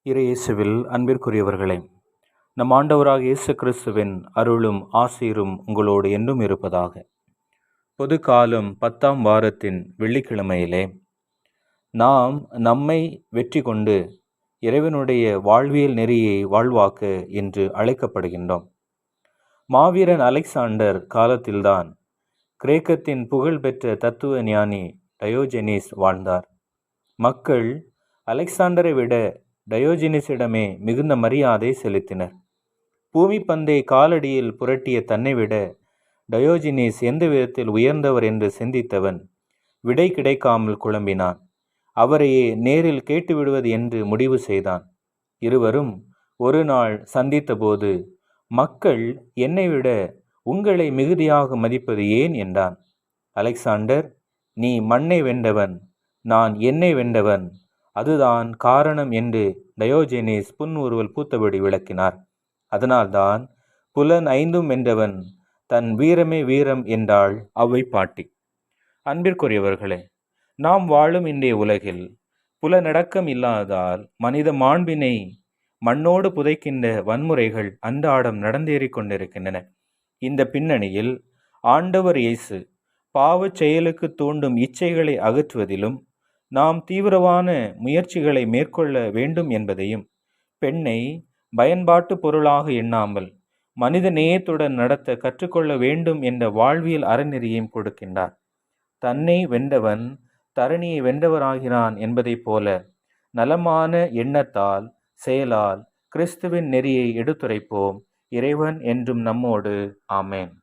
இயேசுவில் அன்பிற்குரியவர்களே, நம் ஆண்டவராக இயேசு கிறிஸ்துவின் அருளும் ஆசீரும் உங்களோடு என்றும் இருப்பதாக. பொது காலம் 10ஆம் வாரத்தின் வெள்ளிக்கிழமையிலே நாம் நம்மை வெற்றி கொண்டு இறைவனுடைய வாழ்வியல் நெறியை வாழ்வாக்க என்று அழைக்கப்படுகின்றோம். மாவீரன் அலெக்சாண்டர் காலத்தில்தான் கிரேக்கத்தின் புகழ்பெற்ற தத்துவ ஞானி டயோஜெனிஸ் வாழ்ந்தார். மக்கள் அலெக்சாண்டரை விட டயோஜெனிஸிடமே மிகுந்த மரியாதை செலுத்தினர். பூமி பந்தை காலடியில் புரட்டிய தன்னை விட டயோஜெனிஸ் எந்த விதத்தில் உயர்ந்தவர் என்று சிந்தித்தவன் விடை கிடைக்காமல் குழம்பினான். அவரையே நேரில் கேட்டுவிடுவது என்று முடிவு செய்தான். இருவரும் ஒரு நாள் சந்தித்த போது, மக்கள் என்னை விட உங்களை மிகுதியாக மதிப்பது ஏன் என்றான். அலெக்சாண்டர், நீ மண்ணை வென்றவன், நான் என்னை வென்றவன், அதுதான் காரணம் என்று டயோஜெனிஸ் புன்முறுவல் பூத்தபடி விளக்கினார். அதனால்தான் புலன் ஐந்தும் வென்றவன் தன் வீரமே வீரம் என்றாள் அவ்வை பாட்டி. அன்பிற்குரியவர்களே, நாம் வாழும் இன்றைய உலகில் புலனடக்கம் இல்லாததால் மனித மாண்பினை மண்ணோடு புதைக்கின்ற வன்முறைகள் அன்றாடம் நடந்தேறிக் கொண்டிருக்கின்றன. இந்த பின்னணியில் ஆண்டவர் இயேசு பாவச் செயலுக்கு தூண்டும் இச்சைகளை அகற்றுவதிலும் நாம் தீவிரமான முயற்சிகளை மேற்கொள்ள வேண்டும் என்பதையும், பெண்ணை பயன்பாட்டு பொருளாக எண்ணாமல் மனித நேயத்துடன் நடத்த கற்றுக்கொள்ள வேண்டும் என்ற வாழ்வியல் அறநெறியையும் கொடுக்கின்றார். தன்னை வென்றவன் தரணியை வென்றவராகிறான் என்பதைப் போல நலமான எண்ணத்தால் செயலால் கிறிஸ்துவின் நெறியை எடுத்துரைப்போம். இறைவன் என்றும் நம்மோடு. ஆமேன்.